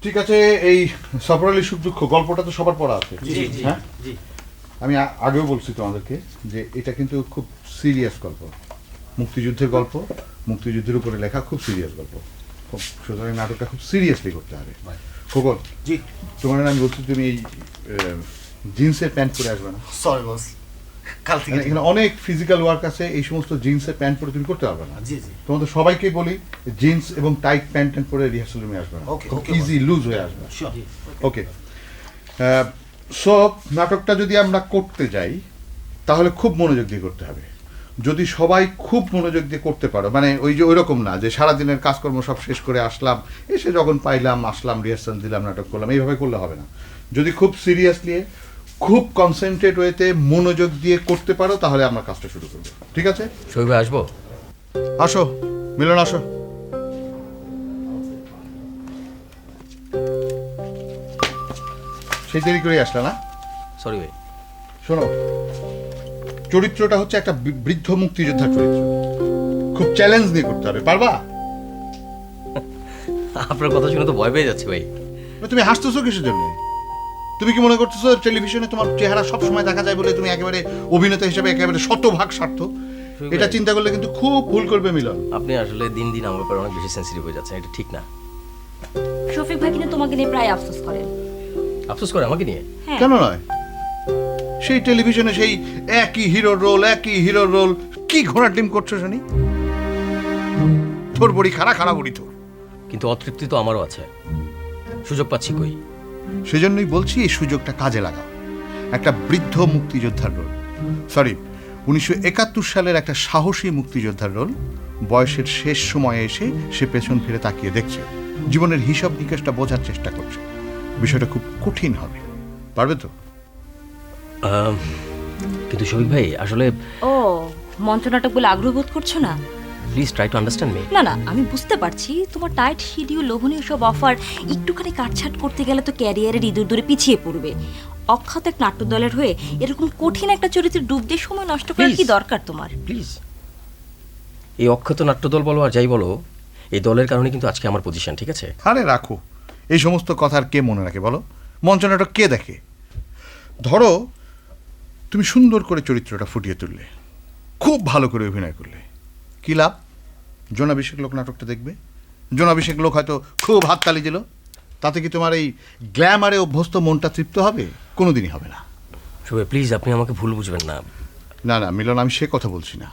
ঠিক আছে, এই সফর আলী সুখ দুঃখ গল্পটা তো সবার পড়া আছে। হ্যাঁ, আমি আগেও বলছি তোমাদেরকে যে এটা কিন্তু খুব সিরিয়াস গল্প, মুক্তিযুদ্ধের গল্প, মুক্তিযুদ্ধের উপরে লেখা খুব সিরিয়াস গল্প। সুতরাং নাটকটা খুব সিরিয়াসলি করতে হবে। খোকন, জি তোমার আমি বলছি তুমি এই জিন্সের প্যান্ট পরে আসবে না। সরি বস, কাল থেকে এখানে অনেক ফিজিক্যাল ওয়ার্ক আছে, এই সমস্ত জিন্সের প্যান্ট পরে তুমি করতে পারবে না। জি জি তোমাদের সবাইকে বলি জিন্স এবং টাইট প্যান্ট পরে রিহার্সাল রুমে আসবে না, Okay, okay, ইজি লুজ হয়ে আসবে। শিওর। ওকে, সো নাটকটা যদি আমরা করতে যাই তাহলে খুব মনোযোগ দিয়ে করতে হবে। যদি সবাই খুব মনোযোগ দিয়ে করতে পারো, মানে ওই যে ওইরকম না যে সারাদিনের কাজকর্ম সব শেষ করে আসলাম, এসে যখন পাইলাম আসলাম রিহার্সাল দিলাম নাটক করলাম, এইভাবে করলে হবে না। যদি খুব সিরিয়াসলি খুব কনসেন্ট্রেট ওয়েতে মনোযোগ দিয়ে করতে পারো তাহলে আমরা কাজটা শুরু করবো। ঠিক আছে, শোক ভাই আসবো? আসো মিলন, আসো। সেই দেরি করে আসলে না? সরি ভাই। শোনো, চরিত্রটা হচ্ছে একটা বৃদ্ধ মুক্তিযোদ্ধার চরিত্র, খুব চ্যালেঞ্জ নিয়ে করতে হবে, পারবা? আপনার কথা শুনে তো ভয় পেয়ে যাচ্ছে ভাই। তুমি হাসতেছো কিসের জন্য? তুমি কি মনে করতেছো টেলিভিশনে তোমার চেহারা সব সময় দেখা যায় বলে তুমি একেবারে অভিনেতা হিসেবে একেবারে শতভাগ স্বার্থ? এটা চিন্তা করলে কিন্তু খুব ভুল করবে মিলন। আপনি আসলে দিন দিন আমার উপর অনেক বেশি সেন্সিটিভ হয়ে যাচ্ছেন, এটা ঠিক না। শফিক ভাই কিন্তু তোমাকে নিয়ে প্রায় আফসোস করেন। আফসোস করে আমাকে নিয়ে? হ্যাঁ, কেন নয়? সেই টেলিভিশনে সেই একই হিরোর রোল কি ঘোড়ার ডিম করছো শুনি? তোর বড়ি খাড়া খাড়া বড়ি তোর। কিন্তু অতৃপ্তি তো আমারও আছে, সুযোগ পাচ্ছি কই। সেজন্যই বলছি এই সুযোগটা কাজে লাগাও। একটা বৃদ্ধ মুক্তিযোদ্ধার রোল, সরি 1971 সালের একটা সাহসী মুক্তিযোদ্ধার রোল, বয়সের শেষ সময়ে এসে সে পেছন ফিরে তাকিয়ে দেখছে, জীবনের হিসাব নিকাশটা বোঝার চেষ্টা করছে। বিষয়টা খুব কঠিন হবে, পারবে তো? কিন্তু শফিক ভাই আসলে ও মঞ্চনাটক বলে আগ্রহ বোধ করছো না? Please try to understand me. না না, আমি বুঝতে পারছি তোমার টাইট শিডিউল, লোভনীয় সব অফার একটুখানি কাটছাট করতে গেলে তো ক্যারিয়ারের ইঁদুর দূরে পিছিয়ে পড়বে। অখ্যাত এক নাট্যদলের হয়ে এরকম কঠিন একটা চরিত্রে ডুব দিয়ে সময় নষ্ট করার কি Please. দরকার তোমার? প্লিজ, এই অক্ষত নাট্যদল বলো আর যাই বলো, এই দলের কারণে কিন্তু আজকে আমার পজিশন, ঠিক আছে? আরে রাখো, এই সমস্ত কথা আর কে মনে রাখে বলো? মঞ্চনাটক কে দেখে? ধরো তুমি সুন্দর করে চরিত্রটা ফুটিয়ে তুললে, খুব ভালো করে অভিনয় করলে, কি লাভ? জনাভিষেক লোক নাটকটা দেখবে, জনাভিষেক লোক হয়তো খুব হাততালি দিল, তাতে কি তোমার এই গ্ল্যামারে অভ্যস্ত মনটা তৃপ্ত হবে? কোনোদিনই হবে না। শফিক প্লিজ, আপনি আমাকে ভুল বুঝবেন না। না না মিলন, আমি সে কথা বলছি না।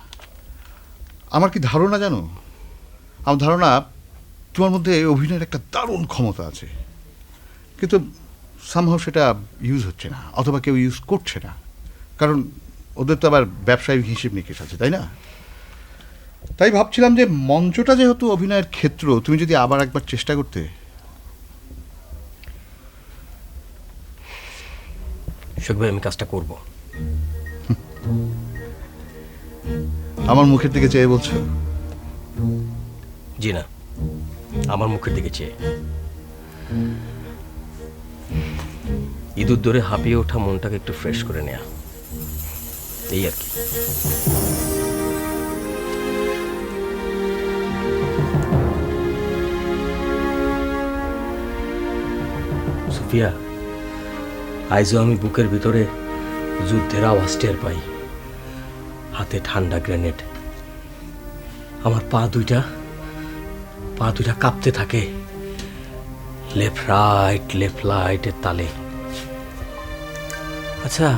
আমার কি ধারণা জানো? আমার ধারণা তোমার মধ্যে অভিনয়ের একটা দারুণ ক্ষমতা আছে, কিন্তু সামহাও সেটা ইউজ হচ্ছে না, অথবা কেউ ইউজ করছে না, কারণ ওদের তো আবার ব্যবসায়িক হিসেব নিকেশ আছে, তাই না? তাই ভাবছিলাম যে মঞ্চটা যেহেতু অভিনয়ের ক্ষেত্র, তুমি যদি আবার একবার চেষ্টা করতে। শফিক ভাই আমি কাজটা করব। আমার মুখের দিকে চেয়ে বলছো? জি না, আমার মুখের দিকে চেয়ে। ইঁদুর ধরে হাঁপিয়ে ওঠা মনটাকে একটু ফ্রেশ করে নেয়া, এই আর কি। সুফিয়া, আইজও আমি বুকের ভিতরে যুদ্ধের আওয়াজ টের পাই, হাতে ঠান্ডা গ্রেনেড, আমার পা দুইটা কাঁপতে থাকে লেফট রাইটের তালে। আচ্ছা,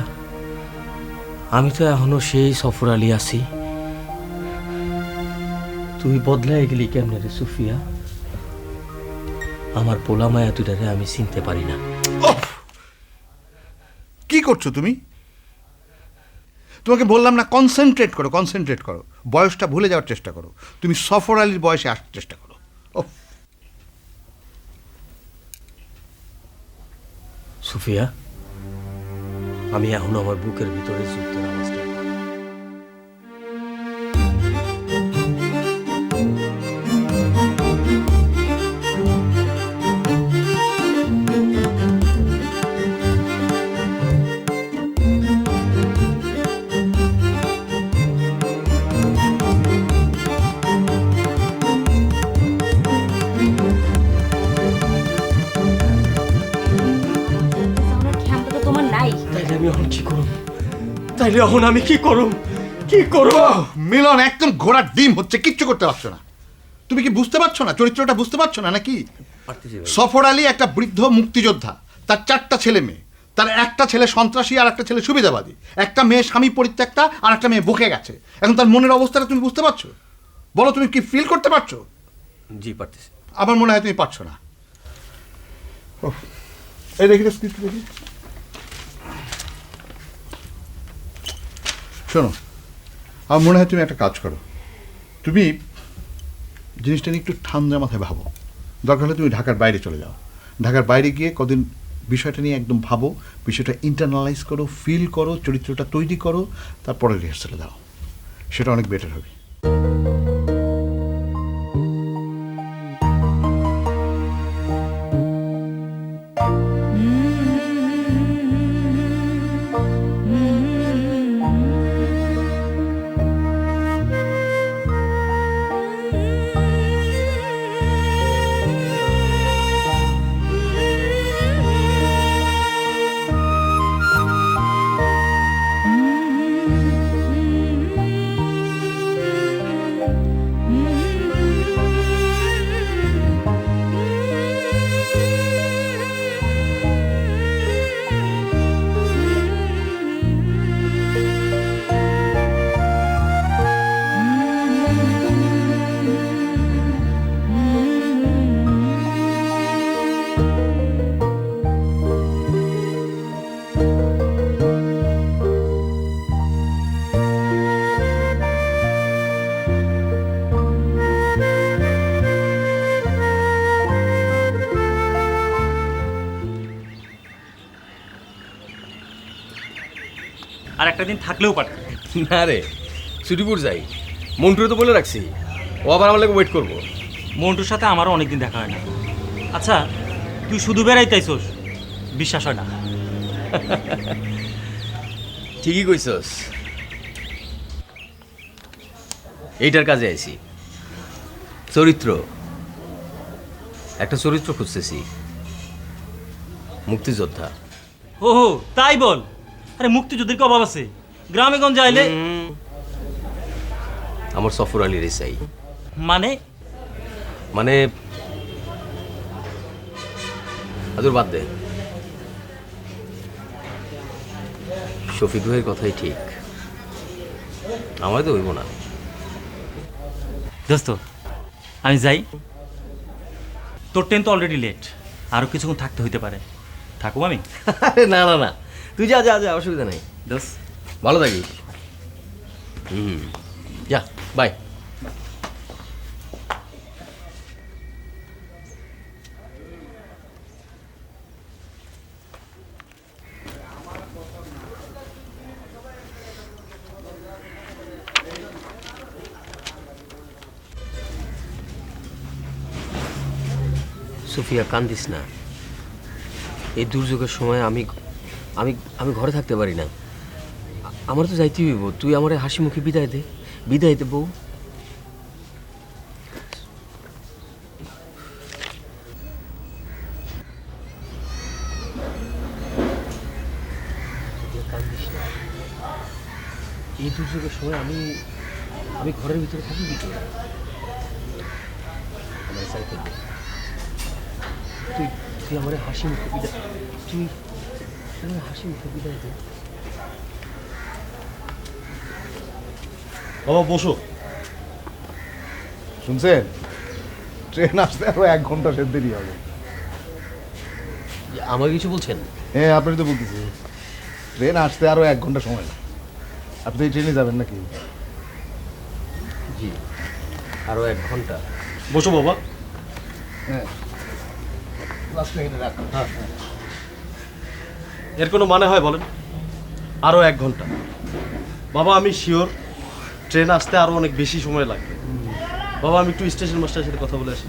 আমি তো এখনো সেই সফর আলী আছি, তুই বদলাই গেলি কেমনে রে সুফিয়া? আমার পোলা মায়া দুইটারে আমি চিনতে পারি না। কি করছো তুমি? তোমাকে বললাম না কনসেন্ট্রেট করো, বয়সটা ভুলে যাওয়ার চেষ্টা করো। তুমি সফর আলীর বয়সে আসার চেষ্টা করো। সুফিয়া, আমি এখনো আমার বুকের ভিতরে যুদ্ধের আওয়াজটা আমি এখন কি করব? তাইলে এখন আমি কি করব? কি করব? মিলন একদম ঘোড়ার ডিম হচ্ছে, কিচ্ছু করতে পারছো না। তুমি কি বুঝতে পারছো না, চরিত্রটা বুঝতে পারছো না নাকি? পারতেছি ভাই। সফর আলী একটা বৃদ্ধ মুক্তিযোদ্ধা, তার 4টা ছেলে মেয়ে, তার একটা ছেলে সন্ত্রাসী আর একটা ছেলে সুবিধাবাদী, একটা মেয়ে স্বামী পরিত্যক্তা আর একটা মেয়ে বকে গেছে। এখন তার মনের অবস্থাটা তুমি বুঝতে পারছো? বলো, তুমি কি ফিল করতে পারছো? জি পারতেছি। আমার মনে হয় তুমি পারছো না। ওহ, এই দেখি স্ক্রিপ্ট দেখি। শোনো, আমার মনে হয় তুমি একটা কাজ করো, তুমি জিনিসটা নিয়ে একটু ঠান্ডা মাথায় ভাবো। দরকার হলে তুমি ঢাকার বাইরে চলে যাও, ঢাকার বাইরে গিয়ে কদিন বিষয়টা নিয়ে একদম ভাবো, বিষয়টা ইন্টারনালাইজ করো, ফিল করো, চরিত্রটা তৈরি করো, তারপরে রিহার্সালে দাও, সেটা অনেক বেটার হবে। আর একটা দিন থাকলেও পারে। না রে, ছুটিপুর যাই। মন্টুরে তো বলে রাখছি, ও আবার আমার লাগে ওয়েট করবো। মন্টুর সাথে আমারও অনেকদিন দেখা হয় না। আচ্ছা, তুই শুধু বেড়াইতেইছস, বিশ্বাস হয় না। ঠিকই কইছস। এইটার কাজে আইছি। চরিত্র, একটা চরিত্র খুঁজতেছি, মুক্তিযোদ্ধা। ও তাই বল? আরে মুক্তিযুদ্ধের কি অভাব আছে? গ্রামে গঞ্জে আইলে আমার সফর আলীর চাই। মানে মানে আদুর বাদ দে, শফিক ভাইয়ের কথাই ঠিক, আমার তো হইব না। দোস্ত, আমি যাই। তোর ট্রেন তো অলরেডি লেট, আরও কিছুক্ষণ থাকতে হইতে পারে। থাকবো আমি? আরে না না না, তুই যা যা যা, অসুবিধা নেই। দোস্ত ভালো থাকিস। যা, বাই। সুফিয়া, কান্দিস না। এই দুর্যোগের সময় আমি আমি আমি ঘরে থাকতে পারি না। আমার তো যাইতে হইব। তুই আমার হাসি মুখে বিদায় দে, বিদায় দে বউ। কান্দিস না। এই দুর্যোগের সময় আমি আমি ঘরের ভিতরে থাকি কি করে? আমার সাইকেল দে। তুই তুই আমার হাসি মুখে বিদায়, তুই আমার হাসি মুখে বিদায় দে। বাবা বসো। শুনছেন, ট্রেন আসতে আরো 1 ঘন্টা সে দেরি হবে। আমাকে কিছু বলছেন? হ্যাঁ, আপনি তো বলতেছি ট্রেন আসতে আরো 1 ঘন্টা সময় লাগে। আপনি এই ট্রেনে যাবেন নাকি? জি, আরো 1 ঘন্টা। বসো বাবা। হ্যাঁ, এর কোনো মানে হয় বলেন? আরও 1 ঘন্টা? বাবা আমি শিওর ট্রেন আসতে আরও অনেক বেশি সময় লাগবে। বাবা আমি একটু স্টেশন মাস্টারের সাথে কথা বলে আসি।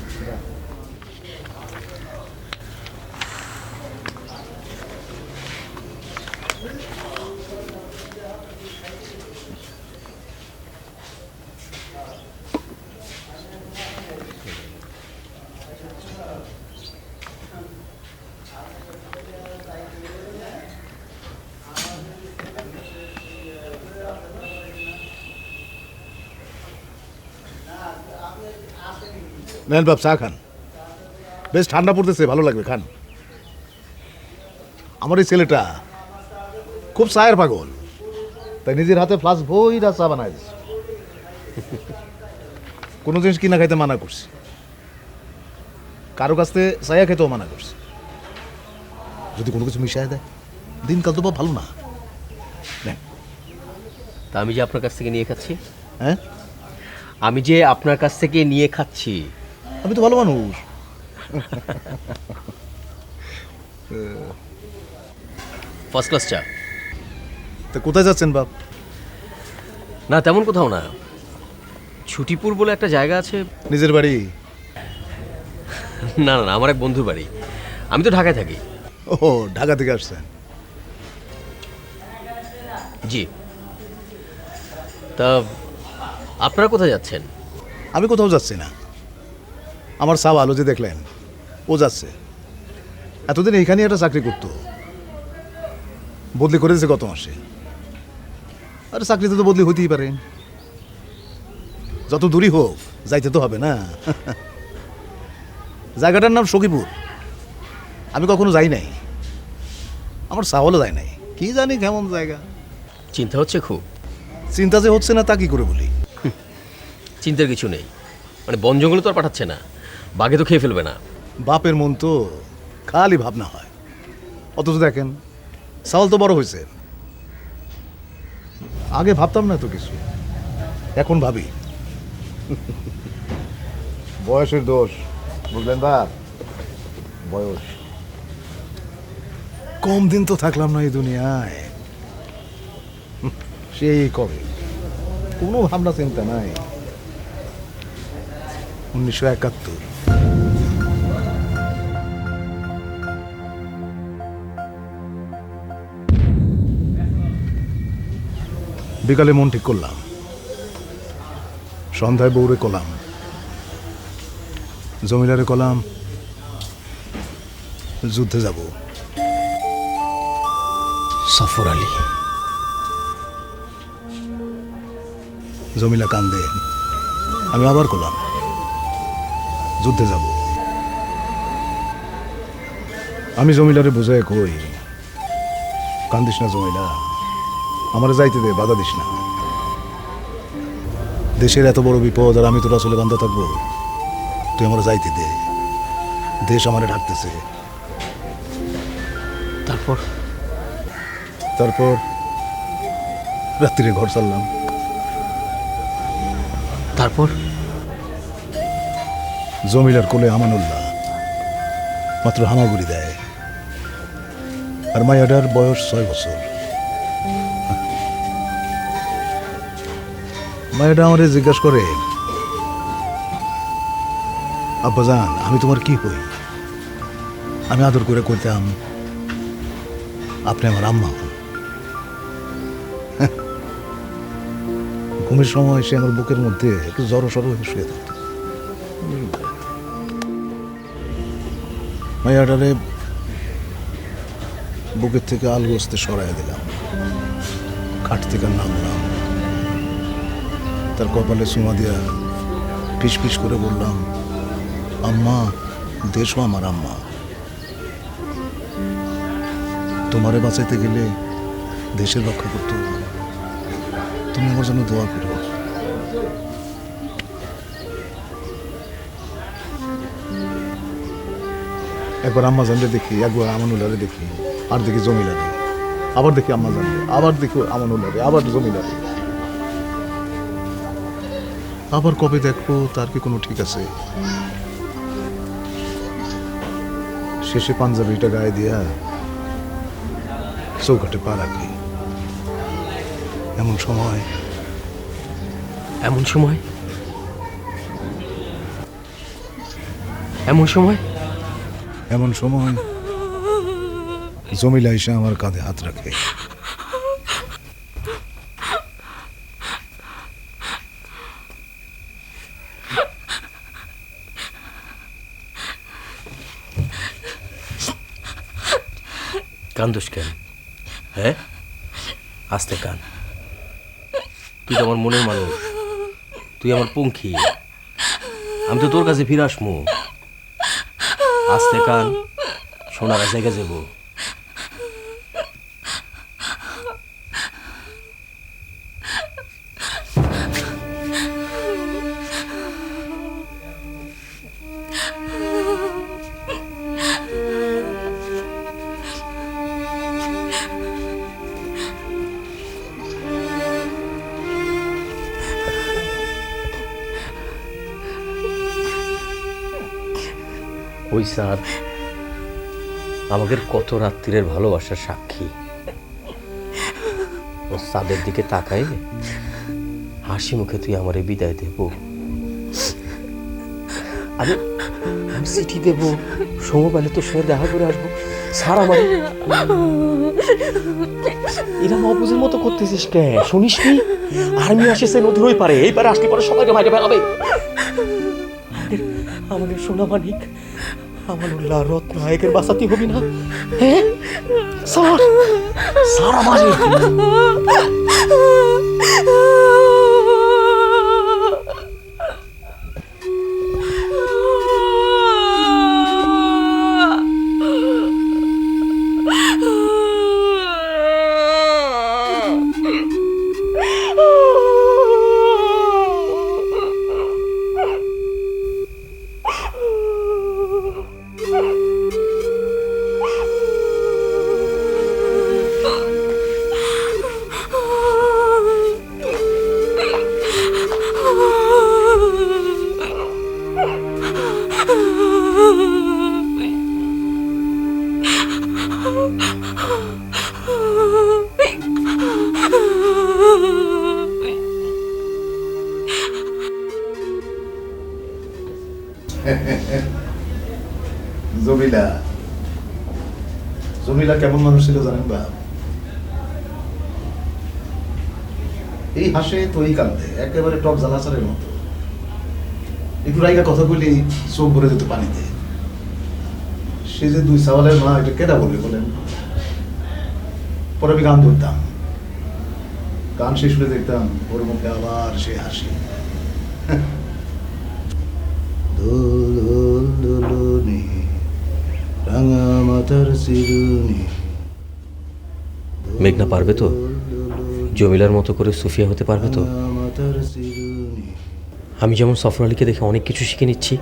নেন বাপ চা খান, বেশ ঠান্ডা পড়তেছে, ভালো লাগবে, খান। আমার এই ছেলেটা খুব চায়ের পাগল, তাই নিজের হাতে ফ্লাস্ক ভইরা চা বানায় দিচ্ছে। কোনো জিনিস কিনা খাইতে মানা করছি, কারো কাছ থেকে চায়া খেতেও মানা করছি। যদি কোনো কিছু মিশাই দেয় দিনকাল তো বাপ ভালো না। নেন। তা আমি যে আপনার কাছ থেকে নিয়ে খাচ্ছি, হ্যাঁ, আমি যে আপনার কাছ থেকে নিয়ে খাচ্ছি, আমি তো ভালো মানুষ। ফার্স্ট ক্লাস চা। তা কোথায় যাচ্ছেন বাপ? না তেমন কোথাও না, ছুটিপুর বলে একটা জায়গা আছে। নিজের বাড়ি? না না না, আমার এক বন্ধুর বাড়ি। আমি তো ঢাকায় থাকি। ও, ঢাকা থেকে আসছেন? জি। তা আপনারা কোথায় যাচ্ছেন? আমি কোথাও যাচ্ছি না, আমার সাব আলো যে দেখলেন ও যাচ্ছে। এতদিন এইখানে একটা চাকরি করতো, বদলি করে দিয়েছে গত মাসে। আরে চাকরিতে তো বদলি হইতেই পারে, যত দূরই হোক যাইতে তো হবে না। জায়গাটার নাম সখীপুর, আমি কখনো যাই নাই, আমার সাওয়ালও যায় নাই, কি জানি কেমন জায়গা। চিন্তা হচ্ছে খুব? চিন্তা যে হচ্ছে না তা কি করে বলি। চিন্তার কিছু নেই, মানে বন জঙ্গলে তো আর পাঠাচ্ছে না, বাঘে তো খেয়ে ফেলবে না। বাপের মন তো খালি ভাবনা হয়, অথচ দেখেন সাওয়াল তো বড় হয়েছে। আগে ভাবতাম না তো কিছু, এখন ভাবি। বয়সের দোষ, বুঝলেন বাপ, বয়স। কম দিন তো থাকলাম না এই দুনিয়ায়, সেই কবে, কোনো ভাবনা চিন্তা নাই। 1971। বিকালে মন ঠিক করলাম, সন্ধ্যায় বউরে কলাম, জমিদারে কলাম যুদ্ধে যাব। সফর আলী। জমিলা কান্দে, আমি আবার কলাম যুদ্ধে যাব। আমি জমিলারে বুঝাই কই, কান্দিস না জমিলা, আমার যাইতে দে, বাধা দিস না। দেশের এত বড় বিপদ আর আমি তোরা চলে বান্ধা থাকবো, তুই আমার যাইতে দে, দেশ আমারে ডাকতেছে। তারপর তারপর রাত্রিরে ঘর ছাড়লাম। তারপর জমিলার কোলে আমানুল্লাহ মাত্র হামাগুড়ি দেয়, আর মায়াডার বয়স 6 বছর। মায়াডা আমারে জিজ্ঞাসা করে, আব্বাজান আমি তোমার কি হই? আমি আদর করে কইতাম, আপনি আমার আম্মা হন। ঘুমের সময় সে আমার বুকের মধ্যে একটু জড়ো সড়ো হয়ে শুয়ে থাকত। মায়াডারে বুকের থেকে আলগোস্তে সরাই দিলাম, খাট থেকে নামলাম, তার কপালে চুমা দিয়া ফিস ফিস করে বললাম, আম্মা, দেশও আমার আম্মা, তোমারে বাঁচাইতে গেলে দেশের রক্ষা করতে হবে, তুমি আমার জন্য দোয়া করো। একবার আম্মা জানলে দেখি, একবার আমানুল্লাহরে দেখি, আর দেখি জমিলারে, আবার দেখি আম্মা জানলে, আবার দেখি আমানুল্লাহরে, আবার জমিলারে। আবার কবে দেখবো তার কি কোনো ঠিক আছে? শেষে পাঞ্জাবিটা গায়ে দিয়া চৌকাটে পা রাখি। এমন সময় এমন সময় এমন সময় এমন সময় জমিলা এসে আমার কাঁধে হাত রাখে। কান্দোস কেন? হ্যাঁ, আস্তে কান, তুই তো আমার মনের মানুষ, তুই আমার পঙ্খী। আমি তো তোর কাছে ফিরে আসমু। আস্তে কান, সোনার জায়গা যাব। ওই স্যার আমাদের কত রাত্রির ভালোবাসার সাক্ষী। ও সাদের দিকে তাকাই হাসি মুখে তুই আমারে বিদায় দেব। আমি আমি চিঠি দেব, সময় পেলে তোর সঙ্গে দেখা করে আসবো। স্যার আমার এরা মহাপুজের মতো করতেছিস কে? শুনিস নি আর্মি আসেছে নদীরই পারে, এই পারে আসলে পরে সবাইকে মাইরে ফেলাবে। আমাদের সোনা মানিক আমানুল্লাহ রত্নায়কের বাঁচাতে হবি না? হ্যাঁ স্যার, স্যার আমারে জমিলা, জমিলা কেমন মানুষ ছিল জানেন বা? এই হাসে তো এই কান্দে, একেবারে টক জ্বালাচারের মতো। একটু রাইগা কথা বলি চোখ ভরে যেত পানিতে। সে যে দুই সাওয়ালের মা, এটা কেটা বলবে বলেন? পরে আমি গান ধরতাম, গান শেষ হলে দেখতাম ওর মুখে আবার সে হাসি। দোল দোলনি রাঙা মাথার চিরুনি। মেঘনা পারবে তো জমিলার মতো করে সুফিয়া হতে পারবে তো? আমি যেমন সফর আলীকে দেখে অনেক কিছু শিখে নিচ্ছি,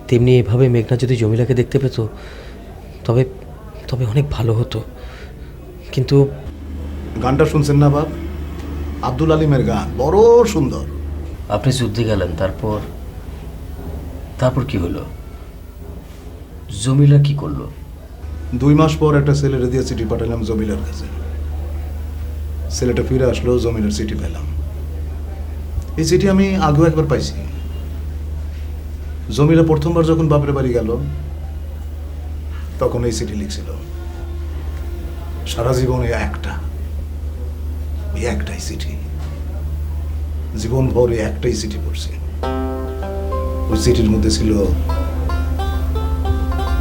তেমনি এভাবে মেঘনা যদি জমিলাকে দেখতে পেত তবে তবে অনেক ভালো হতো। কিন্তু গানটা শুনছেন না বাপ? আব্দুল আলিমের গান বড় সুন্দর। আপনি যুদ্ধে গেলেন, তারপর তারপর কি হলো? জমিলা কি করলো? 2 মাস পর একটা ছেলেটা দিয়ে চিঠি পাঠালাম জমিলার কাছে। ছেলেটা ফিরে আসলো, জমিলার চিঠি পেলাম। এই চিঠি আমি আগেও একবার পাইছি। জমিলা প্রথমবার যখন বাপের বাড়ি গেল তখন এই চিঠি লিখছিল। সারা জীবনে একটাই চিঠি, জীবন ভর একটাই চিঠি পড়ছে। ওই চিঠির মধ্যে ছিল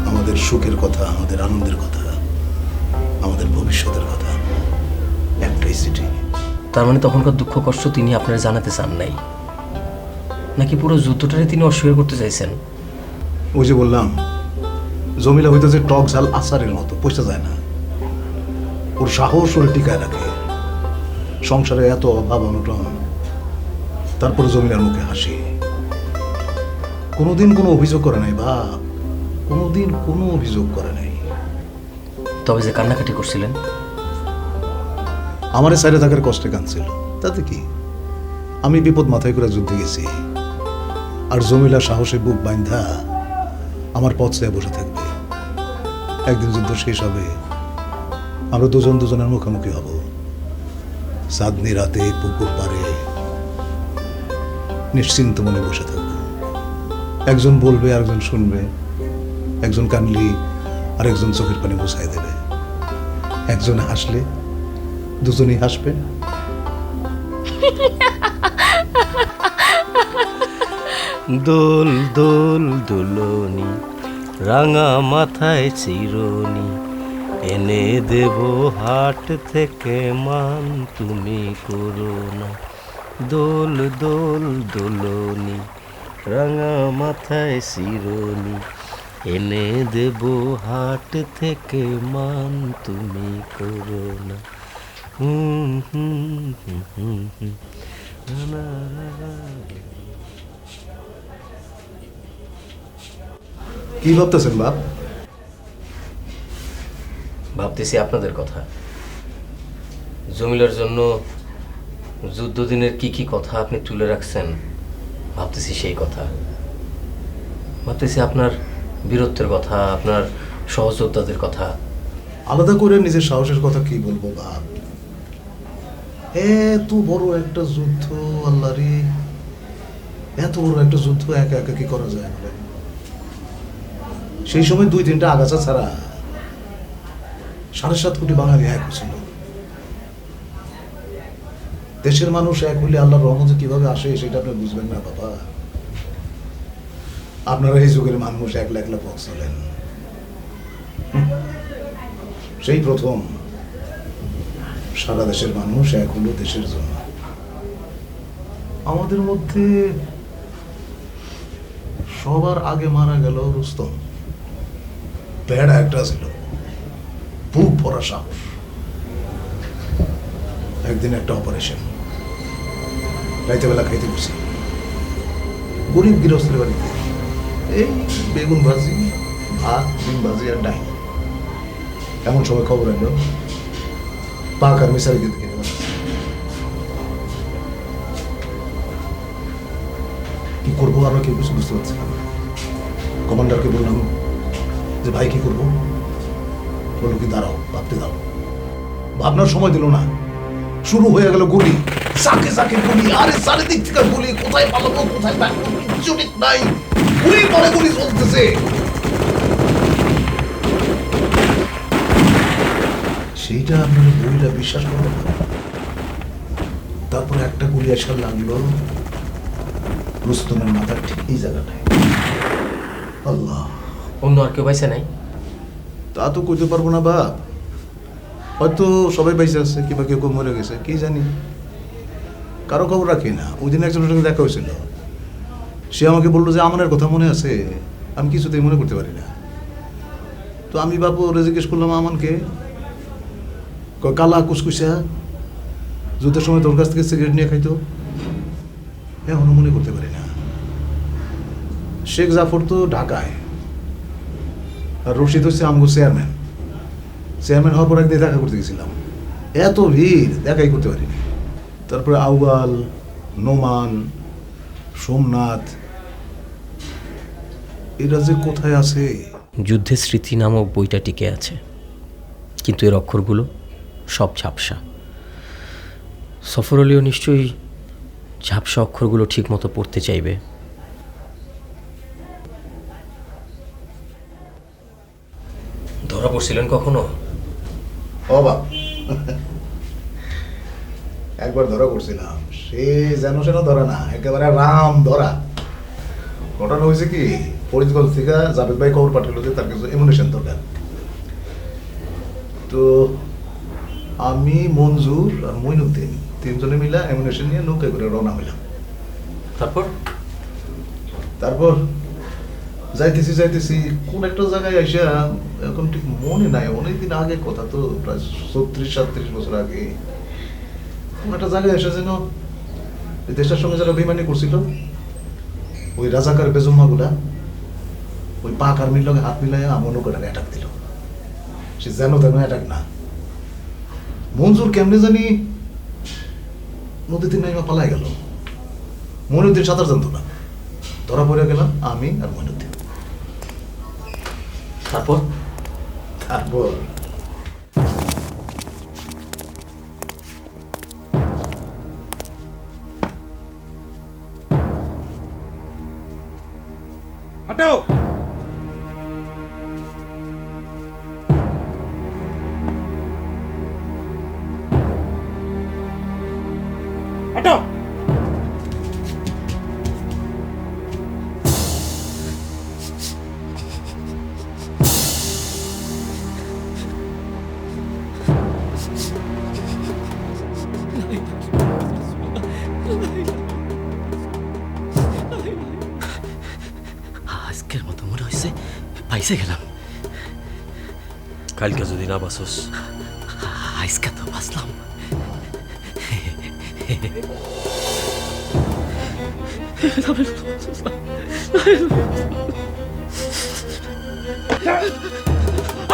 আমাদের সুখের কথা, আমাদের আনন্দের কথা, আমাদের ভবিষ্যতের কথা। একটাই চিঠি। তার মানে তখনকার দুঃখ কষ্ট তিনি আপনারা জানাতে চান নাই, নাকি পুরো যুদ্ধটারে তিনি অস্বীকার করতে চাইছেন? ওই যে বললাম, জমিলা হইতেছে টক ঝাল আচারের মতো, পয়সা যায় না। ওর সাহস ওর টিকায় রাখে। সংসারে এত অভাব অনটন, তারপরে জমিলার মুখে হাসি। কোনোদিন কোনো অভিযোগ করে নাই বাপ, কোনোদিন কোনো অভিযোগ করে নাই। তবে যে কান্নাকাটি করছিলেন, আমারে সাইডে থাকার কষ্টে কাঁদছিল, তাতে কি? আমি বিপদ মাথায় করে যুদ্ধে গেছি, আর জমিলা সাহসে বুক বাঁধা আমার পথ চেয়ে বসে থাকবে। একদিন যুদ্ধ শেষ হবে, আমরা দুজনের মুখোমুখি হব। চাঁদনি রাতে পুকুর পাড়ে নিশ্চিন্ত মনে বসে থাকবো। একজন বলবে, আরেকজন শুনবে। একজন কানলি আর একজন চোখের পানি মুছাই দেবে। একজন হাসলে দুজনেই হাসবে। দোল দোল দোলনি রাঙা মাথায় চিরনি, এনে দেব হাট থেকে মান তুমি করো না। দোল দোল দোলনি রাঙা মাথায় শিরোনি এনে দেব হাট থেকে মান তুমি করো না। হুম হুম হুম হুম হুম। না, না, না, না। কি ভাবতেছেন বাপ? ভাবতেছি আপনাদের কথা। জমিলার জন্য যুদ্ধদিনের কি কি কথা আপনি তুলে রাখছেন, ভাবতেছি সেই কথা। ভাবতেছি আপনার বীরত্বের কথা, আপনার সহযোদ্ধাদের কথা। আলাদা করে নিজের সাহসের কথা কি বলবো বাপ? এত বড় একটা যুদ্ধ, আল্লাহ রে, এত বড় একটা যুদ্ধ একা একা কি করা যায় বলেন? সেই সময় 2-3টা আগাছা ছাড়া 7.5 কোটি বাঙালি এক ছিল। দেশের মানুষ এক হলে আল্লাহর রহমতে কিভাবে আসে সেটা আপনি বুঝবেন না বাবা। আপনারা এই যুগের মানুষ একলা একলা পথ চলেন। সেই প্রথম সারা দেশের মানুষ এক হলো দেশের জন্য। আমাদের মধ্যে সবার আগে মারা গেল রুস্তম। বেড়া একটা ছিল, বুক ভরা সাহস। একদিন একটা অপারেশন, রাইতে বেলা খাইতে বসি গরিব গৃহস্থের বাড়িতে, এই বেগুন ভাজি, ভাত, ডিম ভাজি আর ডাইল। এমন সময় খবর এলো পাক আর মিসাইলকে দেখে গেলাম। কি করবো আমরা কেউ কিছু বুঝতে পারছি না। কমান্ডারকে বললাম যে ভাই কি করবো? বললো কি দাঁড়াও, ভাবতে দাও। ভাবনার সময় দিল না, শুরু হয়ে গেল গুলি, চাকে চাকে গুলি। আরে চারিদিক থেকে গুলি, কোথায় পালাবো কোথায় পালাবো কিচ্ছু ঠিক নাই। গুলির পরে গুলি চলতেছে। সেইটা আপনার বইটা বিশ্বাস করবেন না। তারপরে একটা গুলি এসে লাগলো রুস্তমের মাথার ঠিক এই জায়গাটায়। আল্লাহ, অন্য আর কেউ পাইছে নাই? তা তো কইতে পারবো না বাপ। হয়তো সবাই বেঁচে আছে, কিংবা কেউ কেউ মরে গেছে, কি জানি। কারো খবর রাখি না। ওই দিন একজনের সঙ্গে দেখা হয়েছিল, সে আমাকে বললো যে আমানের কথা মনে আছে। আমি কিছুতেই মনে করতে পারি না। তো আমি বাপু ওরে জিজ্ঞেস করলাম আমানকে, কয় কালা কুসকুসা, যুদ্ধের সময় তোর কাছ থেকে সিগারেট নিয়ে খাইতো। এখনো মনে করতে পারি না। শেখ জাফর তো ঢাকায়, আর রশিদ হচ্ছে আমগো চেয়ারম্যান। চেয়ারম্যান হওয়ার পর একদিন দেখা করতে গেছিলাম, এত ভিড় দেখাই করতে পারিনি। তারপরে আউয়াল, নোমান, সোমনাথ, এরা যে কোথায় আছে। যুদ্ধের স্মৃতি নামক বইটা টিকে আছে, কিন্তু এর অক্ষরগুলো সব ঝাপসা। সফর আলীও নিশ্চয়ই ঝাপসা অক্ষরগুলো ঠিক মতো পড়তে চাইবে। ধরা পড়ছিলেন কখনো? অবাক একবার ধরা করছিলাম, সে যেন সেন ধরা না, একেবারে রাম ধরা। ঘটনা হয়েছে কি, ফরিদগঞ্জ থেকে জাভেদ ভাই খবর পাঠালো যে তার কিছু এমুনেশন দরকার। তো আমি, মঞ্জুর আর মইনুদ্দিন 3 জনে মিলা এমুনেশন নিয়ে নৌকায় করে রওনা হইলাম। তারপর যাইতেছি কোন একটা জায়গায় আইসা, এখন ঠিক মনে নাই, অনেকদিন আগে কথা তো, প্রায় 36-37 বছর আগে। কোন একটা জায়গায় এসে যেন দেশের সঙ্গে যারা বেইমানি করছিল, ওই রাজাকার বেজম্মা গুলা ওই পাক আর্মির লগে হাত মিলাই আমার নৌকাটাকে অ্যাটাক দিল। সে যেন তেন অ্যাটাক না, মঞ্জুর কেমনে জানি নদীতে নাইমা পালাই গেল। মইনুদ্দিন সাঁতার জানতো না, ধরা পড়ে গেলাম আমি আর মইনুদ্দিন। তারপর হটাও! হটাও! বাইসে গেলাম। কালকে যদি না বাসস, আজকে তো বাসলাম।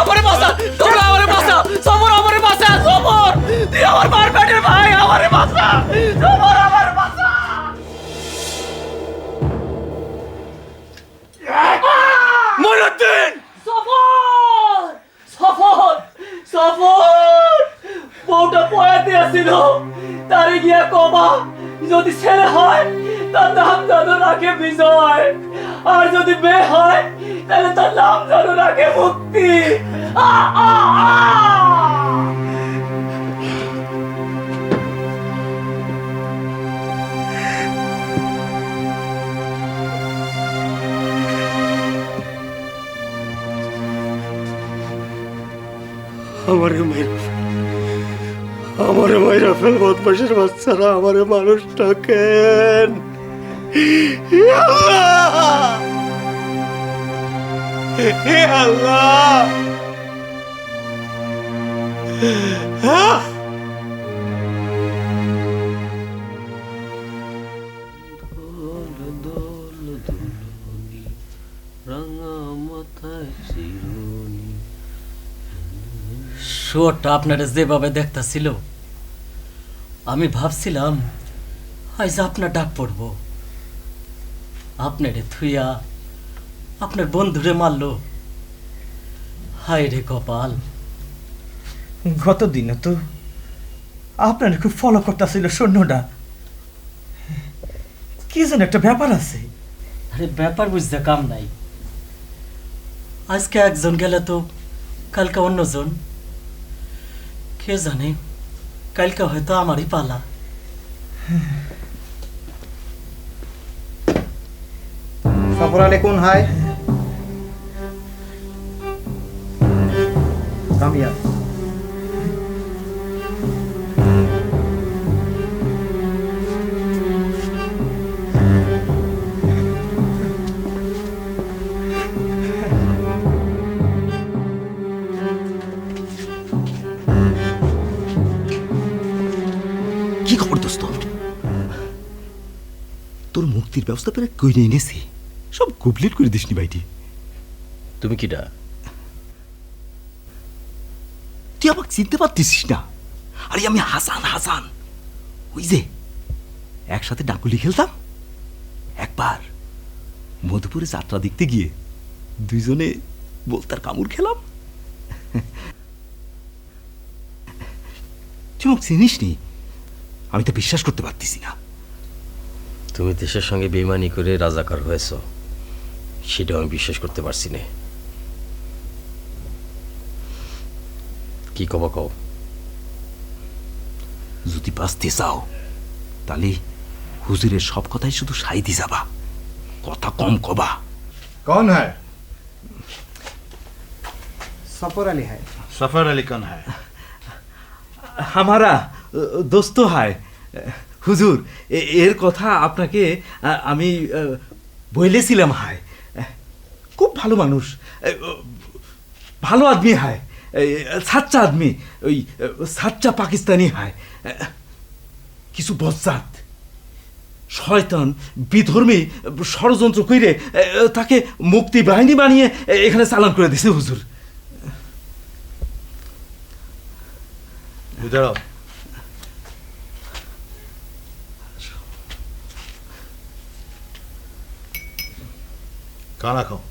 আমারে বাঁচা, তোমরা আমারে বাঁচা, সবর আমারে বাঁচা, সবর তুই আমার মারপেটের ভাই, আমারে বাঁচা, সবর আমারে বাঁচা। মইনুদ্দিন, সফর সফর সফর, বউটা পয়া দিয়েছিল, তারে গিয়া কবা যদি ছেলে হয় তার নাম যেন রাখে বিজয়, আর যদি মেয়ে হয় তাহলে তার নাম যেন রাখে মুক্তি। আ আ আ আমারে মাইরা ফেল বদমাশের বাচ্চারা, আমারে মানুষটা কেন? হে আল্লাহ, হে আল্লাহ, শুয়োরটা আপনারা যেভাবে দেখতেছিল, আমি ভাবছিলাম আজ আপনার ডাক পড়ব, আপনারে থুইয়া আপনার বন্ধুরে মারলো। হায় রে কপাল। গত দিনে তো আপনার খুব ফলো করতেছিল সৈন্যটা, কি যেন একটা ব্যাপার আছে। আরে ব্যাপার বুঝতে কাম নাই, আজকে একজন গেলে তো কালকে অন্যজন, কে জানে কালকে হয়তো আমারই পালা। সফর আলী কোন হাই কামিয়া, কি খবর দোস্ত? তোর মুক্তির ব্যবস্থা করে কইরে এনেছি, সব কমপ্লিট করে দিসনি ভাইটি। তুমি কিডা? তুই আমাকে চিনতে পারতিস না? আরে আমি হাসান, হাসান, ওই যে একসাথে ডাকুলি খেলতাম। একবার মধুপুরে যাত্রা দেখতে গিয়ে দুইজনে বলতার কামড় খেলাম। তুই আমাকে চিনিস নি? আমি তো বিশ্বাস করতে পারতেছি না। তুমি দেশের সঙ্গে বেইমানি করে রাজাকার হয়েছ, সেটাও আমি বিশ্বাস করতে পারছি না। কি কব কও? যদি বাঁচতে চাও তাহলে হুজুরের সব কথাই শুধু সাইদি যাবা, কথা কম কবা। कौन है? सफर अली है। सफर अली कौन है? हमारा दोस्त है হুজুর। এর কথা আপনাকে আমি বলেছিলাম। হয় খুব ভালো মানুষ, ভালো আদমি হয়, সাচ্চা আদমি, ওই সাচ্চা পাকিস্তানি হয়। কিছু বজ্জাত শয়তান বিধর্মী ষড়যন্ত্র করে তাকে মুক্তি বাহিনী বানিয়ে এখানে চালান করে দিছে হুজুর। इधर आओ। खाना खाओ।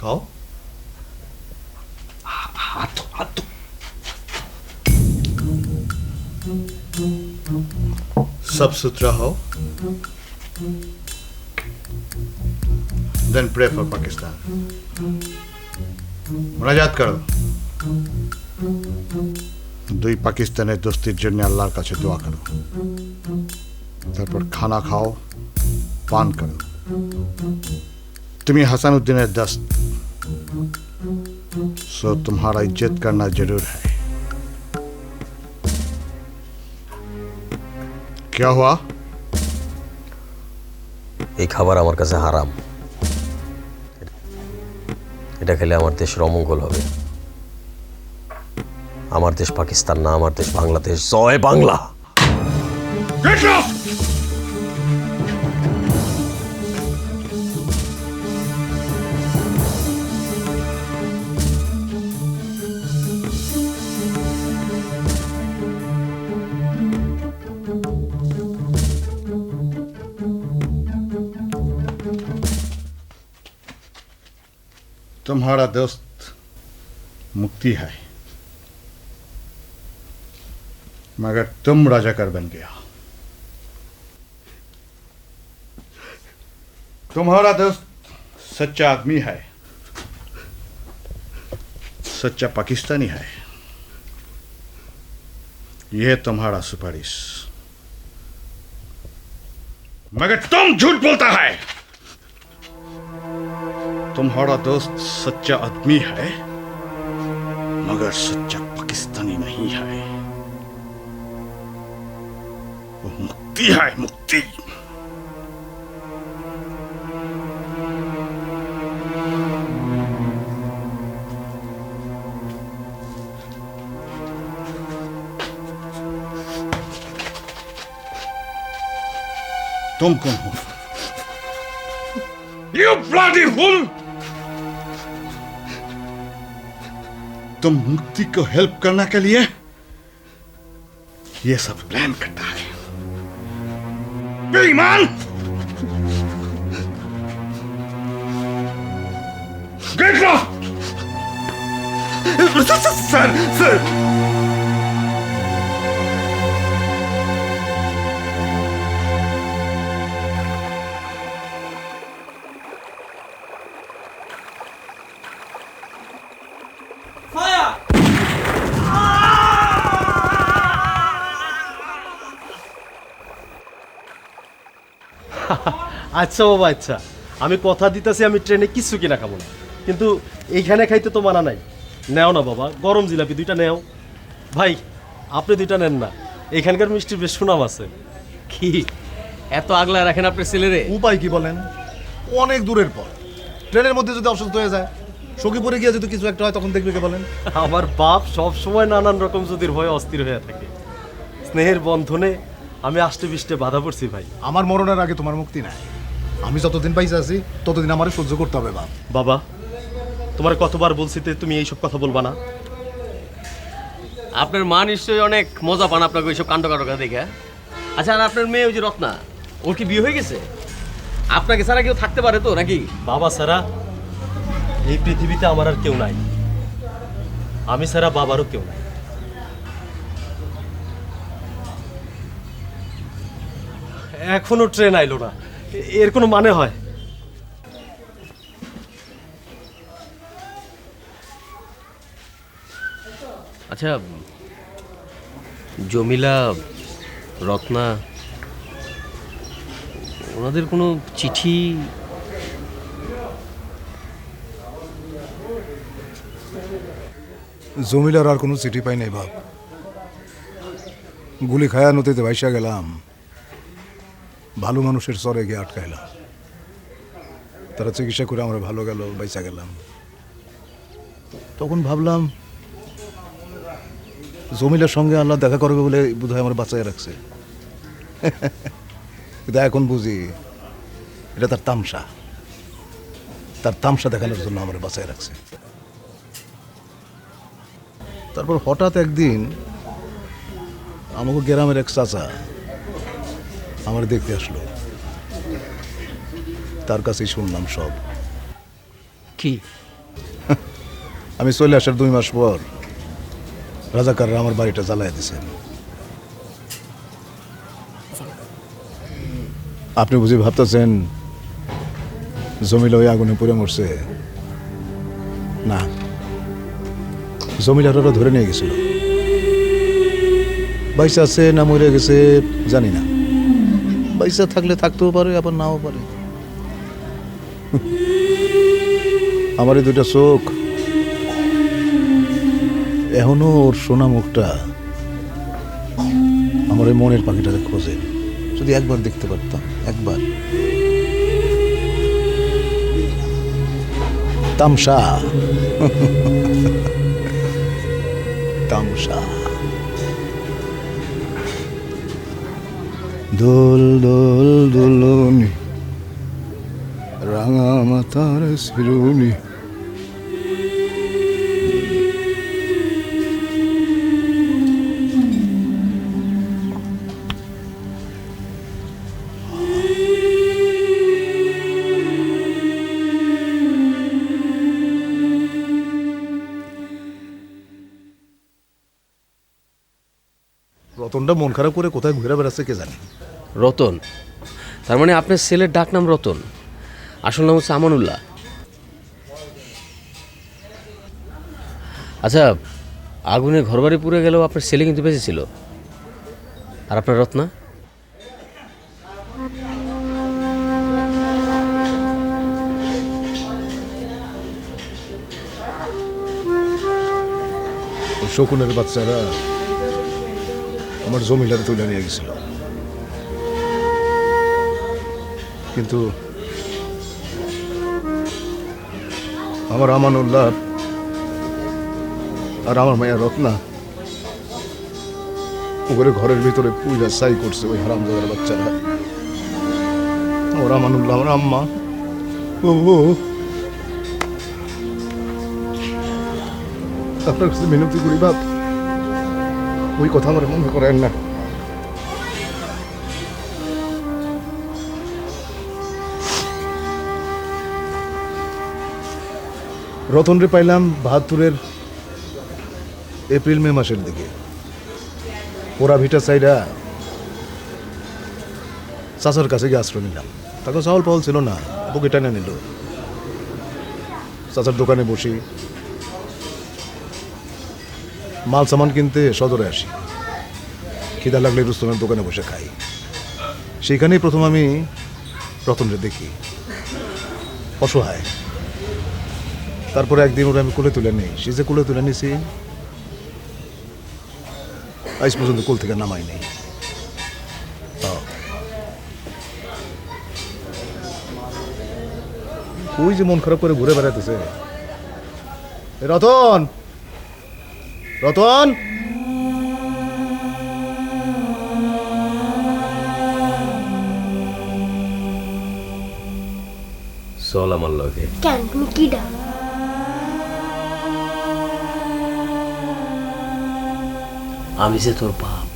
खाओ। হাত হাত सब सुथरा हो। Then pray for Pakistan. মুনাজাত করো। দুই পাকিস্তানের দোস্তির জন্য আল্লাহর কাছে দোয়া করো। তারপর খানা খাও, পান করো। তুমি हसनुद्दीन दस्त, सो तुम्हारा इज्जत करना जरूर है। क्या हुआ? এই খাবার আমার কাছে হারাম। এটা খেলে আমার দেশের অমঙ্গল হবে। আমার দেশ পাকিস্তান না, আমার দেশ বাংলাদেশ। জয় বাংলা। Get lost! तुम्हारा दोस्त मुक्ति है, मगर तुम राजाकार बन गया। तुम्हारा दोस्त सच्चा आदमी है, सच्चा पाकिस्तानी है। यह तुम्हारा सुपारिश, मगर तुम झूठ बोलता है। तुम्हारा दोस्त सच्चा आदमी है, मगर सच्चा पाकिस्तानी नहीं है। वो मुक्ति है, मुक्ति। तुम कौन हो? You bloody fool! तुम मुक्ति को हेल्प करने के लिए ये सब प्लान करता है। बेईमान! Get lost! सर আচ্ছা বাবা, আচ্ছা আমি কথা দিতেছি আমি ট্রেনে কিছু কিনা খাবো না, কিন্তু এইখানে খাইতে তো মানা নাই। নেও না বাবা, গরম জিলাপি দুইটা নেও। ভাই আপনি দুইটা নেন না, এখানকার মিষ্টির বেশ সুনাম আছে। কি এত আগলা রাখেন আপনার ছেলেরে? উপায় কি বলেন? অনেক দূরের পর ট্রেনের মধ্যে যদি অসুস্থ হয়ে যায়, সখীপুরে গিয়ে যদি কিছু একটা হয়, তখন দেখবে কে বলেন? আমার বাপ সব সময় নানান রকম যদির ভয়ে অস্থির হয়ে থাকে। স্নেহের বন্ধনে আমি আষ্টে পিষ্টে বাধা পড়ছি ভাই। আমার মরণের আগে তোমার মুক্তি নাই। আমি যতদিন পাইছে আছি ততদিন আমারে সহ্য করতে হবে বাপ। বাবা তোমার কতবার বলছি যে তুমি এইসব কথা বলবা না। আপনার মা নিশ্চয়ই অনেক মজা পান আপনাকে ওইসব কাণ্ড কাটকা দেখে। আচ্ছা, আর আপনার মেয়ে ওই যে রত্না, ওর কি বিয়ে হয়ে গেছে? আপনাকে ছাড়া কেউ থাকতে পারে তো নাকি? বাবা ছাড়া এই পৃথিবীতে আমার আর কেউ নাই, আমি ছাড়া বাবারও কেউ নাই। এখনো ট্রেন আইলো না, এর কোনো মানে হয়? আচ্ছা, জমিলা, রত্না, ওনাদের কোনো চিঠি? জমিলার আর কোনো চিঠি পাই নাই বাপ। গুলি খায়া নদীতে ভাইসা গেলাম, ভালো মানুষের চরে গিয়ে আটকাইলাম। তারা চিকিৎসা করে আমরা ভালো গেল, বাইসা গেলাম। তখন ভাবলাম জমিলার সঙ্গে আল্লাহ দেখা করবে বলে বোধহয় আমার বাঁচাই রাখছে। কিন্তু এখন বুঝি এটা তার তামসা, তার তামসা দেখানোর জন্য আমার বাঁচাই রাখছে। তারপর হঠাৎ একদিন আমাকে গ্রামের এক চাচা আমার দেখতে আসলো। তার কাছেই শুনলাম সব। কি? আমি চলে আসার 2 মাস পর রাজাকাররা আমার বাড়িটা জ্বালাই দিয়েছেন। আপনি বুঝি ভাবতেছেন জমিলা ওই আগুনে পুড়ে মরছে? না, জমিলার ওরা ধরে নিয়ে গেছিল। বাইসা আছে না মরে গেছে জানি না। বাইসা থাকলে থাকতেও পারে, আবার নাও পারে। আমার এই 2টা চোখ এখনো ওর সোনা মুখটা আমার এই মনের পাখিটাকে খোঁজে। যদি একবার দেখতে পারতাম, একবার। তামসা তামসা। দোল দোল দোলনি রাঙা মাতার শিরুনি। রতনটা মন খারাপ করে কোথায় ঘুরে বেড়াচ্ছে কে জানে। রতন, তার মানে আপনার ছেলের ডাক নাম রতন, আসল নাম হচ্ছে আমানুল্লাহ। আচ্ছা, আগুনে ঘরবাড়ি পুড়ে গেলেও আপনার ছেলে কিন্তু বেঁচে ছিল, আর আপনার রত্না? শকুনের বাচ্চারা আমার জমিটারে তুলে নিয়ে গেছিল, কিন্তু আমার আমানুল্লাহ আর আমার মায়া রত্না ওরে ঘরের ভিতরে পূজা সাই করছে ওই হারামজাদার বাচ্চারা। আমার আমানুল্লাহ, আমার আম্মা, ও আপনার কাছে মিনতি করি বাপ, ওই কথা আমার মনে করেন না। রতন রে পাইলাম ৭২-এর এপ্রিল মে মাসের দিকে। পোড়া ভিটা সাইডা চাচার কাছে গিয়ে আশ্রয় নিলাম। তাকে চাউল পাউল ছিল না, বুকে টানে নিল। চাচার দোকানে বসি, মাল সামান কিনতে সদরে আসি, খিদা লাগলে রুস্তমের দোকানে বসে খাই। সেইখানেই প্রথম আমি রতনরে দেখি, অসহায়। তারপরে একদিন ওরা আমি কোলে তুলে নিই, সে যে কোলে তুলে নিছি আজ পর্যন্ত কোল থেকে নামাই নেই। ওই যে মন খারাপ করে ঘুরে বেড়াতেছে। রতন, রতন, চল আমার লগে। কেন তুমি কি ডাক? আমি যে তোর বাপ।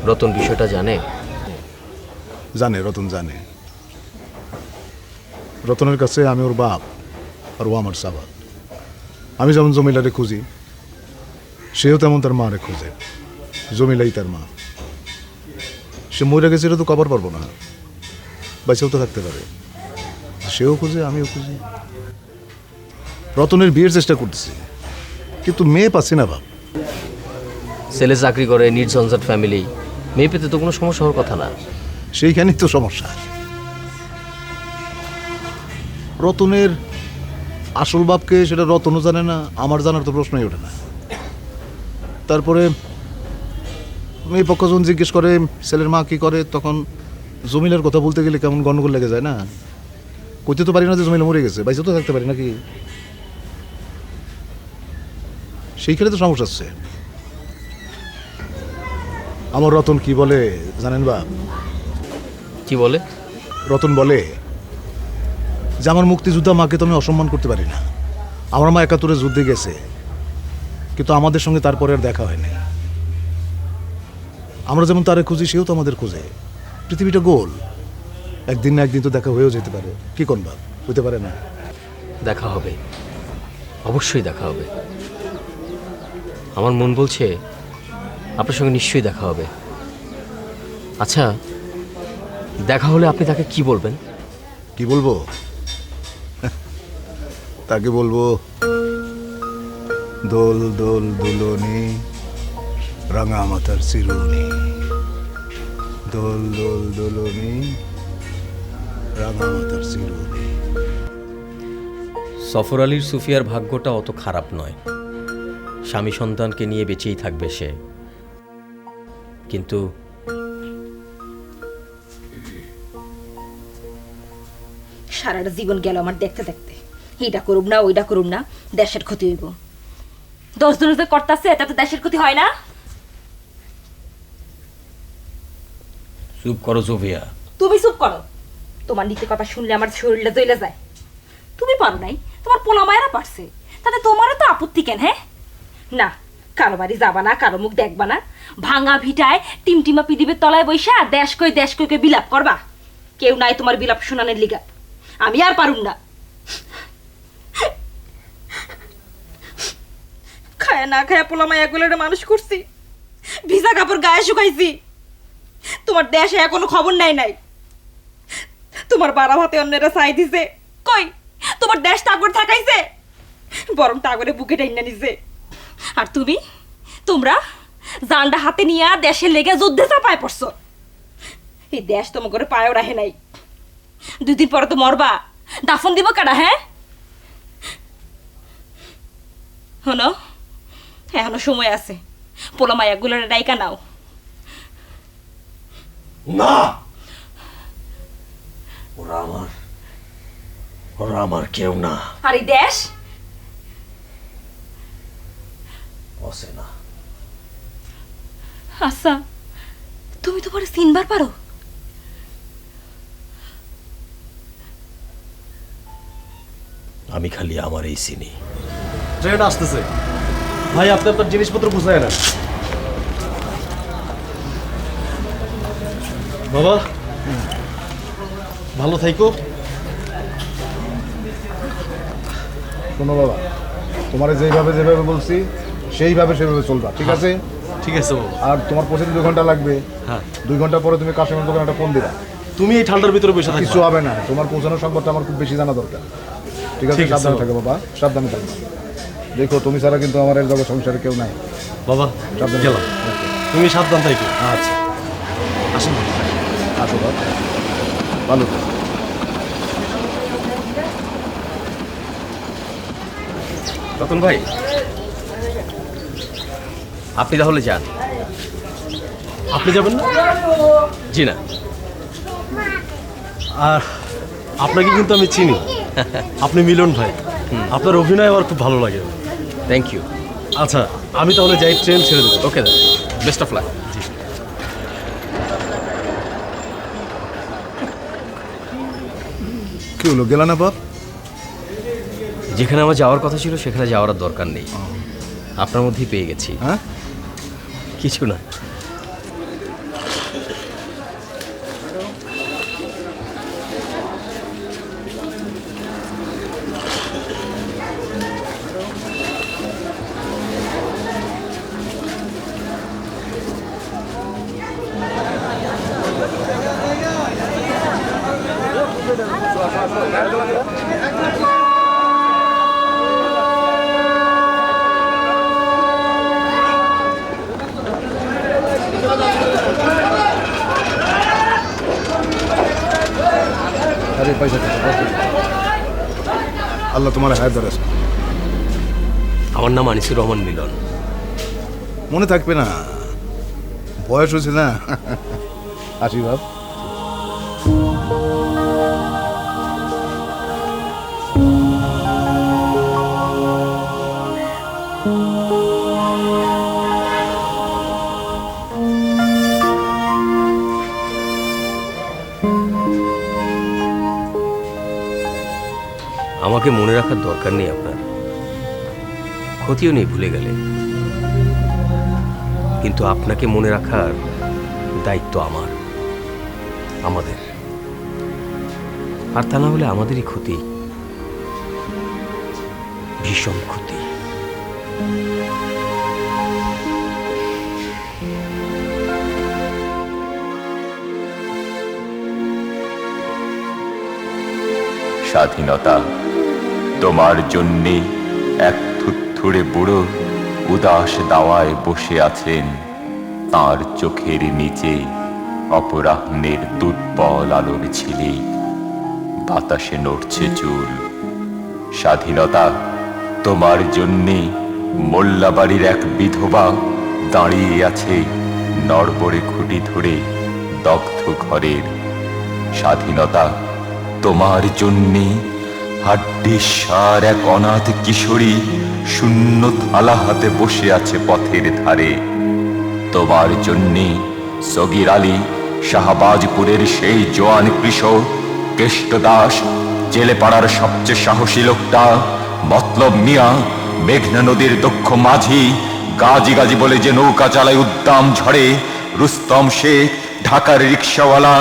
রতন বিষয়টা জানে? জানে, রতন জানে। রতনের কাছে আমি ওর বাপ আর ও আমার সাবাদ। আমি যেমন জমিলারে খুঁজি, সেও তেমন তার মারে খুঁজে। জমিলাই তার মা। সে মরে গেছে, এটা তো কবার পারবো না, বেঁচেও তো থাকতে পারে। সেও খুঁজে, আমিও খুঁজি। রতনের বিয়ের চেষ্টা করতেছি, কিন্তু মেয়ে পাচ্ছি না বাপ। ছেলে চাকরি করে, নির্ঝঞ্ঝাট ফ্যামিলি, মেয়ে পেতে তো কোনো সমস্যা হওয়ার কথা না। সেইখানেই তো সমস্যা। রতনের আসল বাপকে সেটা রতনও জানে না, আমার জানার তো প্রশ্নই ওঠে না। তারপরে মেয়ে পক্ষ যখন জিজ্ঞেস করে ছেলের মা কি করে, তখন জমিলার কথা বলতে গেলে কেমন গন্ডগোল লেগে যায় না। কইতে তো পারি না যে জমিলা মরে গেছে, বাইসে তো থাকতে পারি নাকি। সেইখানে তো সমস্যা আছে। আমার রতন কি বলে জানেন বাপ? কি বলে? রতন বলে যে আমার মুক্তিযোদ্ধা মাকে তো আমি অসম্মান করতে পারি না। আমার মা ৭১-এ যুদ্ধে গেছে, কিন্তু আমাদের সঙ্গে তারপরে আর দেখা হয়নি। আমরা যেমন তারে খুঁজি, সেও তো আমাদের খুঁজে। পৃথিবীটা গোল, একদিন না একদিন তো দেখা হয়েও যেতে পারে। কি কোন বাপ, হইতে পারে না? দেখা হবে, অবশ্যই দেখা হবে। আমার মন বলছে আপনার সঙ্গে নিশ্চয়ই দেখা হবে। আচ্ছা, দেখা হলে আপনি তাকে কি বলবেন? কি বলবো? তাকে বলবো, দোল দোল দুলনি রাঙা মাথার চিরুনি, দোল দোল দুলনি রাঙা মাথার চিরুনি। সফর আলীর সুফিয়ার ভাগ্যটা অত খারাপ নয়। স্বামী সন্তানকে নিয়ে বেঁচেই থাকবে সে। কিন্তু সারাটা জীবন গেল আমার দেখতে দেখতে, এইটা করুম না ওইটা করুম না, দেশের ক্ষতি হইব। 10 জন যে করতেছে তাতে দেশের ক্ষতি হয় না? চুপ করো সুফিয়া। তুমি চুপ করো। তোমার নীতি কথা শুনলে আমার শরীরটা জ্বলে যায়। তুমি পারো নাই, তোমার পোলা মায়েরা পারছে, তাতে তোমারও তো আপত্তি কেন? হ্যাঁ না, কারো বাড়ি যাবা না, কারো মুখ দেখবা না, ভাঙা ভিটায় টিমটিমা পিদিবের তলায় বৈশা দেশ কই বিলাপ করবা। কেউ নাই তোমার বিলাপ শোনানোর লিগা। আমি আর পারুম না। খায়া না খায়া পোলা মায়া গুলোরে মানুষ করছি, ভিজা কাপড় গায়ে শুকাইছি। তোমার দেশে এখনো খবর নাই। তোমার বাড়া ভাতে অন্যেরা চাই দিছে, কই তোমার দেশ তাগর থাকাইছে, বরং তাগরে বুকে টাইনা নিছে। আর তোমরা জানডা হাতে নিয়ে দেশের লেগে যুদ্ধে চাপায় পড়ছো। এই দেশ তোমার করে পায়েও রাখে নাই। 2 দিন পরে তো মরবা, দাফন দিব কারা? হ্যাঁ হনো, এখনো সময় আছে, পোলা মায়া গুলোর ডাইকা নাও। না, ওরা আমার কেউ না। আর এই দেশ অচেনা। আচ্ছা, তুমি তো পরে চিনবার পারো? আমি খালি আমার এই চিনি। ট্রেন আসতেছে ভাই, আপনি আপনার জিনিসপত্র বুঝায় না। বাবা ভালো থাইকো। শোনো বাবা, তোমার যেভাবে বলছি সেইভাবে চলবা, ঠিক আছে? ঠিক আছে বাবা। আর তোমার পৌঁছাতে 2 ঘন্টা লাগবে। হ্যাঁ, 2 ঘন্টা পরে তুমি কাশিমের দোকানে একটা ফোন দিবা। তুমি এই ঠান্ডার ভিতরে বসে কিছু থাকো। হবে না, তোমার পৌঁছানোর সম্পর্কে আমার খুব বেশি জানা দরকার, ঠিক আছে? ঠিক আছে সাবধানে বাবা। থাকো বাবা, সাবধানে থাকো। দেখো, তুমি ছাড়া কিন্তু আমার এই জগৎ সংসারে কেউ নাই। বাবা সাবধানে গেলাম, থাকো। তুমি সাবধান থাকো। আচ্ছা, আসুন। আসো বাবা, ভালো থেকো। রতন ভাই, আপনি তাহলে যান। আপনি যাবেন না? জি না। আর আপনাকে কিন্তু আমি চিনি, আপনি মিলন ভাই। আপনার অভিনয় আমার খুব ভালো লাগে। Thank you. আচ্ছা, আমি তাহলে যাই, ট্রেন ছেড়ে দেবো। ওকে দাদা, বেস্ট অফ লাক। কি হলো, গেলা না বাপ? যেখানে আমার যাওয়ার কথা ছিল সেখানে যাওয়ার আর দরকার নেই, আপনার মধ্যেই পেয়ে গেছি। হ্যাঁ, কিছু না। আরে পয়সা দে। আল্লাহ তোমার হায়াত দারাজ। আমার নাম আনিসুর রহমান মিলন। মনে থাকবে না, বয়স হয়েছে না। আসি বাপ। আমাকে মনে রাখার দরকার নেই আপনার, ক্ষতিও নেই ভুলে গেলে, কিন্তু আপনাকে মনে রাখার দায়িত্ব আমাদের। আর তা না হলে আমাদেরই ক্ষতি। ভীষণ ক্ষতি। স্বাধীনতা, তোমার জন্যে এক থুড়ে বুড়ো উদাস দাওয়ায় বসে আছেন। তার চোখের নিচে অপরাহ্নের দুর্বল আলোর ঝিলিক, বাতাসে নড়ছে চুল। স্বাধীনতা, তোমার জন্যে মোল্লাবাড়ির এক বিধবা দাঁড়িয়ে আছে নড়বড়ে খুঁটি ধরে দগ্ধ ঘরের। স্বাধীনতা, তোমার জন্যে হাড্ডিসার এক অনাথ কিশোরী শূন্য থালা হাতে বসে আছে পথের ধারে। তোমার জন্যে সগির আলী শাহবাজপুরের সেই জোয়ান কৃষক, কেষ্ট দাস জেলে পাড়ার সবচেয়ে সাহসী লোকটা, মতলব মিয়া মেঘনা নদীর দক্ষ মাঝি, গাজী গাজী বলে যে নৌকা চালায় উদ্দাম ঝড়ে, রুস্তম শেখ ঢাকার রিক্সাওয়ালা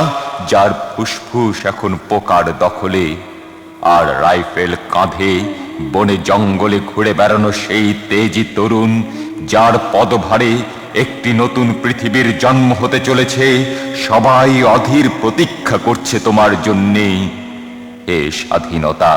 যার ফুসফুস এখন পোকার দখলে, আর রাইফেল কাঁধে বনে জঙ্গলে ঘুরে বেড়ানো সেই তেজি তরুণ যার পদভারে একটি নতুন পৃথিবীর জন্ম হতে চলেছে। সবাই অধীর প্রতীক্ষা করছে তোমার জন্যে। হে স্বাধীনতা,